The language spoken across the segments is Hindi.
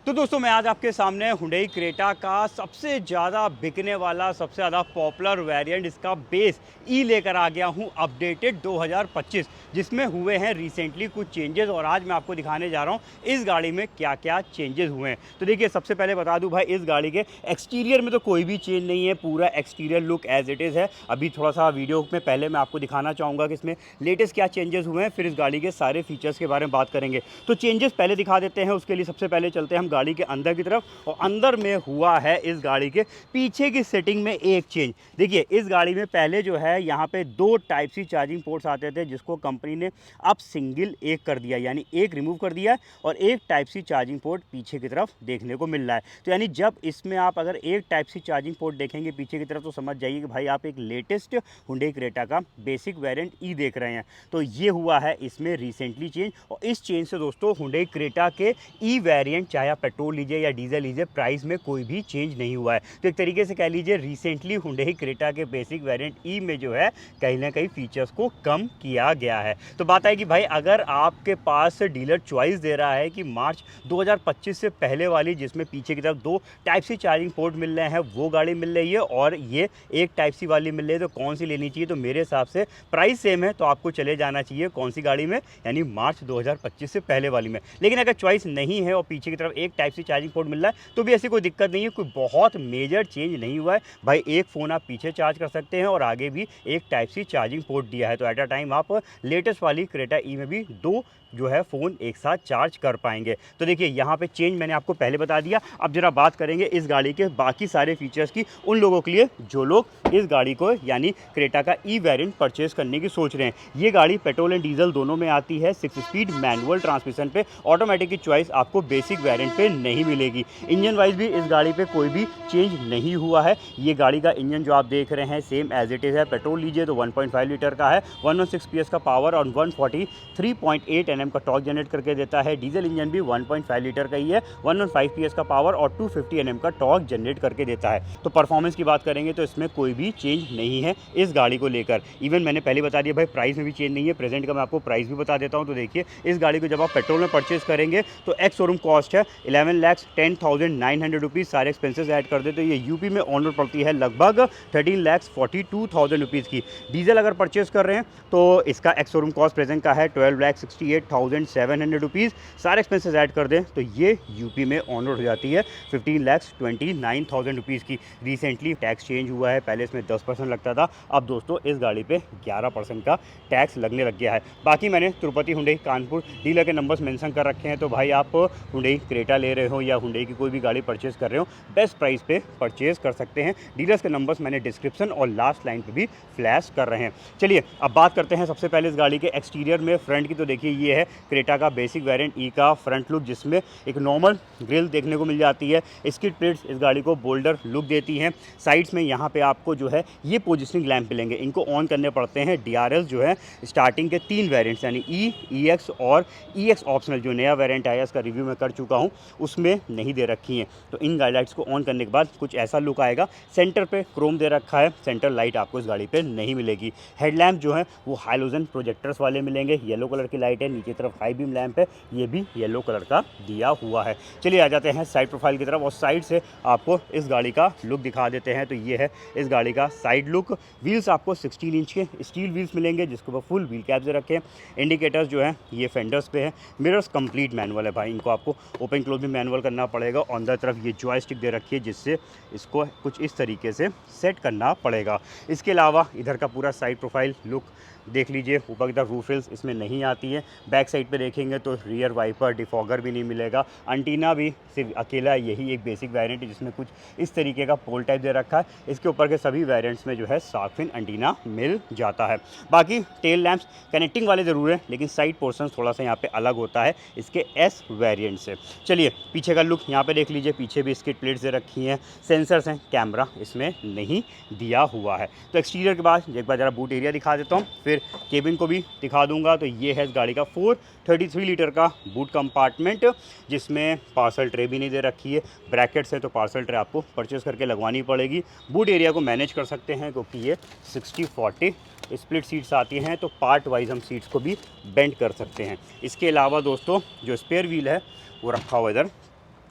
तो दोस्तों मैं आज आपके सामने हुंडई क्रेटा का सबसे ज़्यादा बिकने वाला सबसे ज़्यादा पॉपुलर वेरिएंट इसका बेस ई लेकर आ गया हूं अपडेटेड 2025, जिसमें हुए हैं रिसेंटली कुछ चेंजेस। और आज मैं आपको दिखाने जा रहा हूं इस गाड़ी में क्या क्या चेंजेस हुए हैं। तो देखिए, सबसे पहले बता दूं भाई, इस गाड़ी के एक्सटीरियर में तो कोई भी चेंज नहीं है, पूरा exterior look as it is है। अभी थोड़ा सा वीडियो में पहले मैं आपको दिखाना चाहूँगा कि इसमें लेटेस्ट क्या चेंजेस हुए हैं, फिर इस गाड़ी के सारे फीचर्स के बारे में बात करेंगे। तो चेंजेस पहले दिखा देते हैं, उसके लिए सबसे पहले चलते हैं हम गाड़ी के अंदर की तरफ। और अंदर में हुआ है इस गाड़ी के पीछे की सेटिंग में एक चेंज। देखिए, इस गाड़ी में पहले जो है यहाँ पे दो टाइप सी चार्जिंग पोर्ट्स आते थे, जिसको कंपनी ने अब सिंगल एक कर दिया, यानी एक रिमूव कर दिया है और एक टाइप सी चार्जिंग पोर्ट पीछे की तरफ देखने को मिल रहा है। तो यानी जब इसमें आप अगर एक टाइप सी चार्जिंग पोर्ट देखेंगे पीछे की तरफ, तो समझ जाइए कि भाई आप एक लेटेस्ट हुंडई क्रेटा का बेसिक वेरिएंट ई देख रहे हैं। तो ये हुआ है इसमें रिसेंटली चेंज। और इस चेंज से दोस्तों हुंडई क्रेटा के ई वेरिएंट, चाहे आप पेट्रोल लीजिए या डीजल लीजिए, प्राइस में कोई भी चेंज नहीं हुआ है। तो एक तरीके से कह लीजिए रिसेंटली हुंडई क्रेटा के बेसिक वेरिएंट ई में जो है कहीं ना कहीं फीचर्स को कम किया गया है। तो बात है कि भाई अगर आपके पास डीलर चॉइस दे रहा है कि मार्च 2025 से पहले वाली, जिसमें पीछे की तरफ दो टाइप सी चार्जिंग पोर्ट मिल रहे हैं, वो गाड़ी मिल रही है और ये एक टाइप सी वाली मिल रही है, तो कौन सी लेनी चाहिए? तो मेरे हिसाब से प्राइस सेम है, तो आपको चले जाना चाहिए कौन सी गाड़ी में, यानी मार्च 2025 से पहले वाली में। लेकिन अगर चॉइस नहीं है और पीछे की तरफ एक टाइप सी चार्जिंग पोर्ट मिल रहा है, तो भी ऐसी कोई दिक्कत नहीं है, कोई बहुत मेजर चेंज नहीं हुआ है भाई। एक फ़ोन आप पीछे चार्ज कर सकते हैं और आगे भी एक टाइप सी चार्जिंग पोर्ट दिया है। तो एट अ टाइम आप लेटेस्ट वाली क्रेटा ई में भी दो जो है फ़ोन एक साथ चार्ज कर पाएंगे। तो देखिए, यहाँ पे चेंज मैंने आपको पहले बता दिया। अब जरा बात करेंगे इस गाड़ी के बाकी सारे फीचर्स की, उन लोगों के लिए जो लोग इस गाड़ी को यानी क्रेटा का ई वेरिएंट परचेज करने की सोच रहे हैं। ये गाड़ी पेट्रोल एंड डीजल दोनों में आती है, 6 स्पीड मैनुअल ट्रांसमिशन पे। ऑटोमेटिक की चॉइस आपको बेसिक वेरिएंट पे नहीं मिलेगी। इंजन वाइज भी इस गाड़ी पे कोई भी चेंज नहीं हुआ है। ये गाड़ी का इंजन जो आप देख रहे हैं सेम एज इट इज़ है। पेट्रोल लीजिए तो 1.5 लीटर का है, 116 PS का पावर और 143.8 Nm का टॉर्क जनरेट करके देता है। डीजल इंजन भी 1.5 लीटर का ही है, 115 PS का पावर और 250 Nm का टॉर्क जनरेट करके देता है। तो परफॉर्मेंस की बात करेंगे तो इसमें कोई भी चेंज नहीं है इस गाड़ी को लेकर। इवन मैंने पहले बता दिया भाई, प्राइस में भी चेंज नहीं है। प्रेजेंट का मैं आपको प्राइस भी बता देता हूँ। तो देखिए, इस गाड़ी को जब आप पेट्रोल में परचेज करेंगे तो एक्स शोरूम कॉस्ट है 11,10,900 रुपीज़। सारे एक्सपेंसेस ऐड कर दे तो ये यूपी में ऑन रोड पड़ती है लगभग 13,42,000 रुपीज़ की। डीजल अगर परचेज कर रहे हैं तो इसका एक्स शोरूम कॉस्ट प्रेजेंट का है 12,68,700 रुपीज़। सारे एक्सपेंसेस ऐड कर दें तो ये यूपी में ऑन रोड हो जाती है 15,29,000 रुपीज़ की। रिसेंटली टैक्स चेंज हुआ है, पहले इसमें 10% लगता था, अब दोस्तों इस गाड़ी पे 11% का टैक्स लगने लग गया है। बाकी मैंने तिरुपति हुंडई कानपुर डीलर के नंबर्स मेंशन कर रखे हैं। तो भाई आप हुंडई क्रेटा ले रहे हो या हुंडई की कोई भी गाड़ी परचेज कर रहे हो, बेस्ट प्राइस पे परचेज कर सकते हैं। डीलर्स के नंबर्स मैंने डिस्क्रिप्शन और लास्ट लाइन पे भी फ्लैश कर रहे हैं। चलिए अब बात करते हैं सबसे पहले इस गाड़ी के एक्सटीरियर में फ्रंट की। तो देखिए, ये है क्रेटा का बेसिक वेरिएंट ई का फ्रंट लुक, जिसमें एक नॉर्मल ग्रिल देखने को मिल जाती है। स्किड प्लेट्स इस गाड़ी को बोल्डर लुक देती हैं। साइड्स में यहाँ पे आपको जो है ये पोजिशनिंग लैंप मिलेंगे, इनको ऑन करने पड़ते हैं। DRL जो है स्टार्टिंग के 3 वेरिएंट्स यानी ई, EX और EX ऑप्शनल, जो नया वेरिएंट आया इसका रिव्यू मैं कर चुका हूँ, उसमें नहीं दे रखी हैं। तो इन लाइट्स को ऑन करने के बाद कुछ ऐसा लुक आएगा। सेंटर पे क्रोम दे रखा है, सेंटर लाइट आपको इस गाड़ी पे नहीं मिलेगी। हेडलैम्प जो है वो हाइलोजन प्रोजेक्टर्स वाले मिलेंगे, येलो कलर की लाइट है। नीचे तरफ हाई बीम लैंप है, ये भी येलो कलर का दिया हुआ है। चलिए आ जाते हैं साइड प्रोफाइल की तरफ और साइड से आपको इस गाड़ी का लुक दिखा देते हैं। तो ये है इस गाड़ी का साइड लुक। व्हील्स आपको 16 इंच के स्टील व्हील्स मिलेंगे, जिसके ऊपर फुल व्हील कैप दे रखे हैं। इंडिकेटर्स जो है ये फेंडर्स पे है। मिरर्स कंप्लीट मैनुअल है भाई, इनको आपको ओपन क्लोज भी मैनुअल करना पड़ेगा। अंदर तरफ ये जॉयस्टिक दे रखी है, जिससे इसको कुछ इस तरीके से सेट करना पड़ेगा। इसके अलावा इधर का पूरा साइड प्रोफाइल लुक देख लीजिए। ऊपर की तरफ रूफ हिल्स इसमें नहीं आती है। बैक साइड पे देखेंगे तो रियर वाइपर डिफॉगर भी नहीं मिलेगा। एंटीना भी सिर्फ अकेला यही एक बेसिक वेरिएंट है, जिसमें कुछ इस तरीके का पोल टाइप दे रखा है। इसके ऊपर के सभी वेरिएंट्स में जो है सार्क एंटीना मिल जाता है। बाकी टेल लैंप्स कनेक्टिंग वाले ज़रूर है, लेकिन साइड पोर्शन थोड़ा सा यहाँ पे अलग होता है इसके एस वेरिएंट से। चलिए पीछे का लुक यहाँ पे देख लीजिए। पीछे भी स्किड प्लेट्स दे रखी हैं, सेंसर्स हैं, कैमरा इसमें नहीं दिया हुआ है। तो एक्सटीरियर के बाद एक बार ज़रा बूट एरिया दिखा देता हूँ, फिर केबिन को भी दिखा दूंगा। तो ये है इस गाड़ी का 433 लीटर का बूट कंपार्टमेंट, जिसमें पार्सल ट्रे भी नहीं दे रखी है। ब्रैकेट्स है तो पार्सल ट्रे आपको परचेस करके लगवानी पड़ेगी। बूट एरिया को मैनेज कर सकते हैं क्योंकि ये 60-40 स्प्लिट सीट्स आती हैं, तो पार्ट वाइज हम सीट्स को भी बेंड कर सकते हैं। इसके अलावा दोस्तों जो स्पेयर व्हील है वो रखा हुआ इधर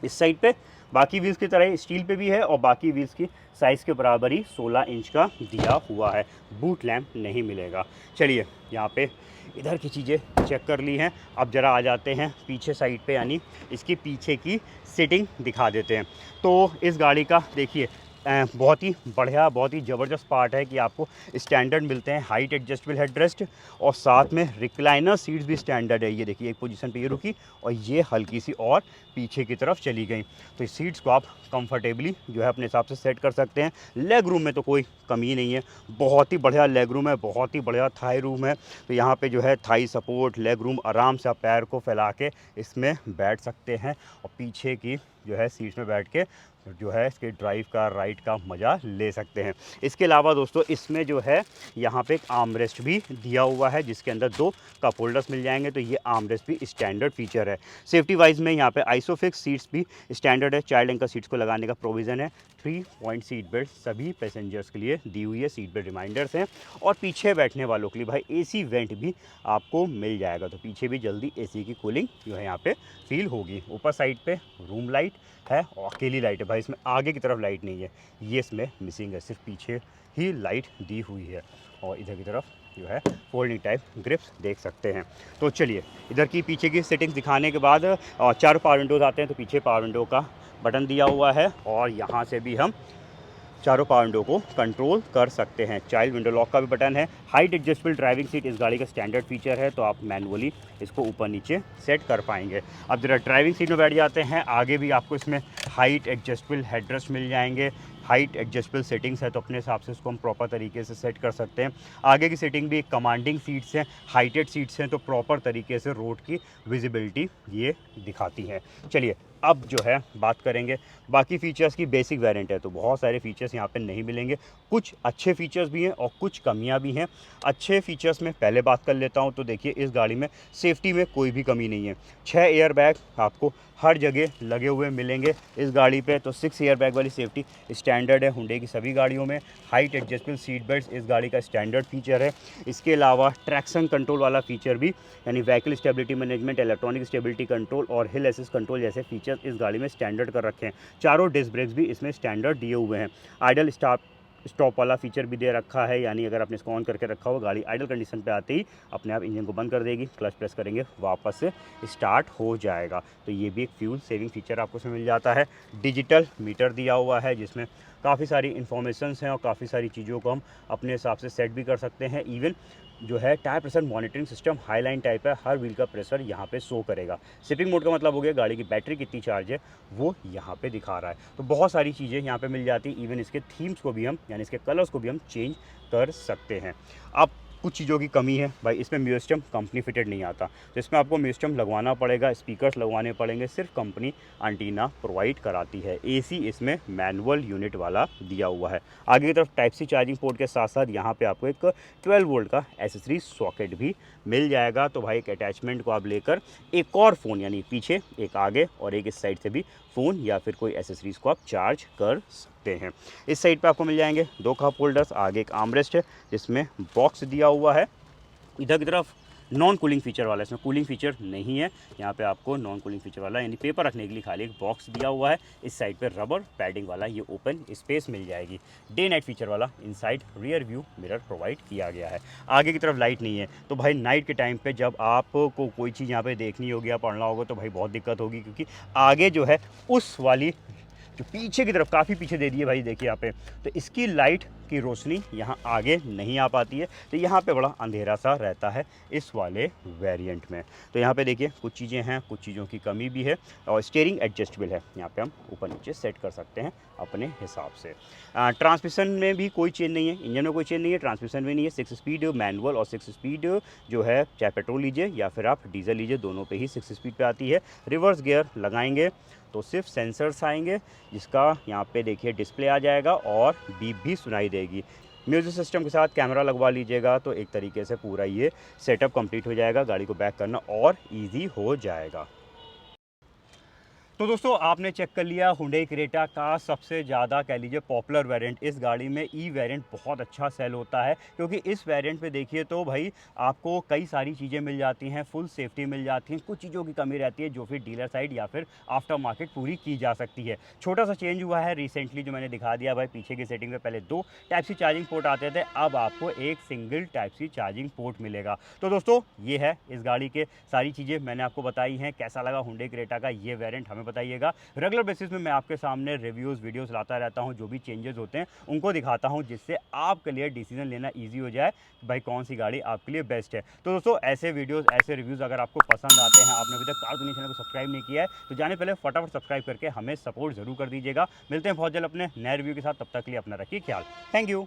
इस साइड पे बाकी व्हील्स की तरह स्टील पे भी है और बाकी व्हील्स की साइज़ के बराबर ही 16 इंच का दिया हुआ है। बूट लैम्प नहीं मिलेगा। चलिए यहाँ पे इधर की चीज़ें चेक कर ली हैं। अब ज़रा आ जाते हैं पीछे साइड पे, यानी इसके पीछे की सीटिंग दिखा देते हैं। तो इस गाड़ी का देखिए बहुत ही बढ़िया, बहुत ही ज़बरदस्त पार्ट है कि आपको स्टैंडर्ड मिलते हैं हाइट एडजस्टेबल हेडरेस्ट और साथ में रिक्लाइनर सीट्स भी स्टैंडर्ड है। ये देखिए एक पोजीशन पे ये रुकी और ये हल्की सी और पीछे की तरफ चली गई, तो इस सीट्स को आप कंफर्टेबली जो है अपने हिसाब से सेट कर सकते हैं। लेग रूम में तो कोई कमी नहीं है, बहुत ही बढ़िया लेग रूम है, बहुत ही बढ़िया थाई रूम है। तो यहाँ पे जो है थाई सपोर्ट, लेग रूम, आराम से आप पैर को फैला के इसमें बैठ सकते हैं और पीछे की जो है सीट्स में बैठ के जो है इसके ड्राइव का, राइड का मज़ा ले सकते हैं। इसके अलावा दोस्तों इसमें जो है यहाँ पे एक आर्मरेस्ट भी दिया हुआ है जिसके अंदर 2 कप होल्डर्स मिल जाएंगे। तो ये आर्मरेस्ट भी स्टैंडर्ड फीचर है। सेफ्टी वाइज में यहाँ पे आइसोफिक्स सीट्स भी स्टैंडर्ड है। चाइल्ड एंकर सीट्स को लगाने का प्रोविज़न है। 3 पॉइंट सीट बेल्ट सभी पैसेंजर्स के लिए दी हुई है। सीट बेल्ट रिमाइंडर्स हैं और पीछे बैठने वालों के लिए भाई एसी वेंट भी आपको मिल जाएगा, तो पीछे भी जल्दी एसी की कूलिंग जो है यहाँ पे फील होगी। ऊपर साइड पे रूम लाइट है और अकेली लाइट है भाई, इसमें आगे की तरफ लाइट नहीं है, ये इसमें मिसिंग है, सिर्फ पीछे ही लाइट दी हुई है। और इधर की तरफ जो है फोल्डिंग टाइप ग्रिप्स देख सकते हैं। तो चलिए इधर की पीछे की सेटिंग्स दिखाने के बाद 4 पावर विंडोज़ आते हैं। तो पीछे पावर विंडो का बटन दिया हुआ है और यहाँ से भी हम चारों पावर विंडो को कंट्रोल कर सकते हैं। चाइल्ड विंडो लॉक का भी बटन है। हाइट एडजस्टेबल ड्राइविंग सीट इस गाड़ी का स्टैंडर्ड फीचर है, तो आप मैनुअली इसको ऊपर नीचे सेट कर पाएंगे। अब जरा ड्राइविंग सीट में बैठ जाते हैं। आगे भी आपको इसमें हाइट एडजस्टेबल हेडरेस्ट मिल जाएंगे। हाइट एडजस्टेबल सेटिंग्स है तो अपने हिसाब से इसको हम प्रॉपर तरीके से सेट कर सकते हैं। आगे की सेटिंग भी कमांडिंग सीट्स हैं, हाइटेड सीट्स हैं, तो प्रॉपर तरीके से रोड की विजिबिलिटी ये दिखाती है। चलिए अब जो है बात करेंगे बाकी फ़ीचर्स की। बेसिक वेरिएंट है तो बहुत सारे फीचर्स यहाँ पे नहीं मिलेंगे, कुछ अच्छे फीचर्स भी हैं और कुछ कमियाँ भी हैं। अच्छे फीचर्स में पहले बात कर लेता हूँ। तो देखिए इस गाड़ी में सेफ्टी में कोई भी कमी नहीं है। 6 एयर बैग आपको हर जगह लगे हुए मिलेंगे इस गाड़ी पे। तो 6 एयर बैग वाली सेफ्टी स्टैंडर्ड है हुंडई की सभी गाड़ियों में। हाइट एडजस्टेबल सीट बेल्ट इस गाड़ी का स्टैंडर्ड फीचर है। इसके अलावा ट्रैक्शन कंट्रोल वाला फीचर भी, यानी vehicle stability management, electronic stability control और हिल असिस्ट कंट्रोल जैसे फीचर्स इस गाड़ी में स्टैंडर्ड कर रखे हैं। चारों डिस्क ब्रेक्स भी इसमें स्टैंडर्ड दिए हुए हैं। आइडल स्टॉप वाला फीचर भी दे रखा है, यानी अगर आपने इसको ऑन करके रखा हो, गाड़ी आइडल कंडीशन पे आते ही अपने आप इंजन को बंद कर देगी, क्लच प्रेस करेंगे वापस से स्टार्ट हो जाएगा। तो ये भी एक फ्यूल सेविंग फीचर आपको इसमें मिल जाता है। डिजिटल मीटर दिया हुआ है जिसमें काफ़ी सारी इन्फॉर्मेशंस हैं और काफ़ी सारी चीज़ों को हम अपने हिसाब से सेट भी कर सकते हैं। इवन जो है tyre pressure monitoring system high line type है, हर व्हील का प्रेशर यहाँ पे शो करेगा। सिपिंग मोड का मतलब हो गया गाड़ी की बैटरी कितनी चार्ज है वो यहाँ पे दिखा रहा है। तो बहुत सारी चीज़ें यहाँ पे मिल जाती हैं। इवन इसके थीम्स को भी हम, यानी इसके कलर्स को भी हम चेंज कर सकते हैं। अब कुछ चीज़ों की कमी है भाई, इसमें म्यूजिक सिस्टम कंपनी फिटेड नहीं आता, तो इसमें आपको म्यूजिक सिस्टम लगवाना पड़ेगा, स्पीकर्स लगवाने पड़ेंगे। सिर्फ कंपनी एंटीना प्रोवाइड कराती है। एसी इसमें मैनुअल यूनिट वाला दिया हुआ है। आगे की तरफ टाइप सी चार्जिंग पोर्ट के साथ साथ यहाँ पे आपको एक 12 वोल्ट का एसेसरी सॉकेट भी मिल जाएगा। तो भाई एक अटैचमेंट को आप लेकर एक और फ़ोन, यानी पीछे एक आगे और एक इस साइड से भी फ़ोन या फिर कोई एसेसरीज़ को आप चार्ज कर सकते हैं। इस साइड पे आपको मिल जाएंगे 2 कप होल्डर्स, आगे एक आर्मरेस्ट है जिसमें बॉक्स दिया हुआ है। इधर की तरफ नॉन कूलिंग फीचर वाला, इसमें कूलिंग फीचर नहीं है। यहाँ पे आपको नॉन कूलिंग फीचर वाला, यानी पेपर रखने के लिए खाली एक बॉक्स दिया हुआ है। इस साइड पे रबर पैडिंग वाला ये ओपन स्पेस मिल जाएगी। डे नाइट फीचर वाला inside rear view mirror provide किया गया है। आगे की तरफ लाइट नहीं है, तो भाई नाइट के टाइम पे जब आपको कोई चीज़ यहाँ पे देखनी होगी या पढ़ना होगा तो भाई बहुत दिक्कत होगी, क्योंकि आगे जो है उस वाली जो पीछे की तरफ काफ़ी पीछे दे दी है भाई, देखिए यहाँ पे, तो इसकी लाइट की रोशनी यहाँ आगे नहीं आ पाती है, तो यहाँ पे बड़ा अंधेरा सा रहता है इस वाले वेरिएंट में। तो यहाँ पे देखिए कुछ चीज़ें हैं, कुछ चीज़ों की कमी भी है। और स्टीयरिंग एडजस्टेबल है, यहाँ पे हम ऊपर नीचे सेट कर सकते हैं अपने हिसाब से। ट्रांसमिशन में भी कोई चेंज नहीं है, इंजन में कोई चेंज नहीं है, ट्रांसमिशन में नहीं है। 6 स्पीड मैनुअल और 6 स्पीड जो है, चाहे पेट्रोल लीजिए या फिर आप डीजल लीजिए, दोनों पे ही 6 स्पीड पे आती है। रिवर्स गियर लगाएंगे तो सिर्फ सेंसर्स आएंगे, जिसका यहाँ पे देखिए डिस्प्ले आ जाएगा और बीप भी सुनाई देगी। म्यूजिक सिस्टम के साथ कैमरा लगवा लीजिएगा तो एक तरीके से पूरा ये सेटअप कंप्लीट हो जाएगा, गाड़ी को बैक करना और इजी हो जाएगा। तो दोस्तों आपने चेक कर लिया Hyundai क्रेटा का सबसे ज़्यादा कह लीजिए पॉपुलर वेरिएंट। इस गाड़ी में ई वेरिएंट बहुत अच्छा सेल होता है, क्योंकि इस वेरिएंट पे देखिए तो भाई आपको कई सारी चीज़ें मिल जाती हैं, फुल सेफ्टी मिल जाती हैं, कुछ चीज़ों की कमी रहती है जो फिर डीलर साइड या फिर आफ्टर मार्केट पूरी की जा सकती है। छोटा सा चेंज हुआ है रिसेंटली जो मैंने दिखा दिया भाई, पीछे की सेटिंग में पहले 2 टाइप सी चार्जिंग पोर्ट आते थे, अब आपको एक single type C charging port मिलेगा। तो दोस्तों ये है इस गाड़ी के सारी चीज़ें मैंने आपको बताई हैं। कैसा लगा Hyundai क्रेटा का ये वेरिएंट हमें बताइएगा। रेगुलर बेसिस में मैं आपके सामने रिव्यूज़ वीडियोस लाता रहता हूं, जो भी चेंजेस होते हैं उनको दिखाता हूं, जिससे आपके लिए डिसीजन लेना इजी हो जाए भाई कौन सी गाड़ी आपके लिए बेस्ट है। तो दोस्तों ऐसे वीडियोस ऐसे रिव्यूज़ अगर आपको पसंद आते हैं, आपने अभी तक कार दुनिया चैनल को सब्सक्राइब नहीं किया है तो जाने पहले फटाफट सब्सक्राइब करके हमें सपोर्ट जरूर कर दीजिएगा। मिलते हैं बहुत जल्द अपने नए रिव्यू के साथ, तब तक के लिए अपना रखिए ख्याल। Thank you.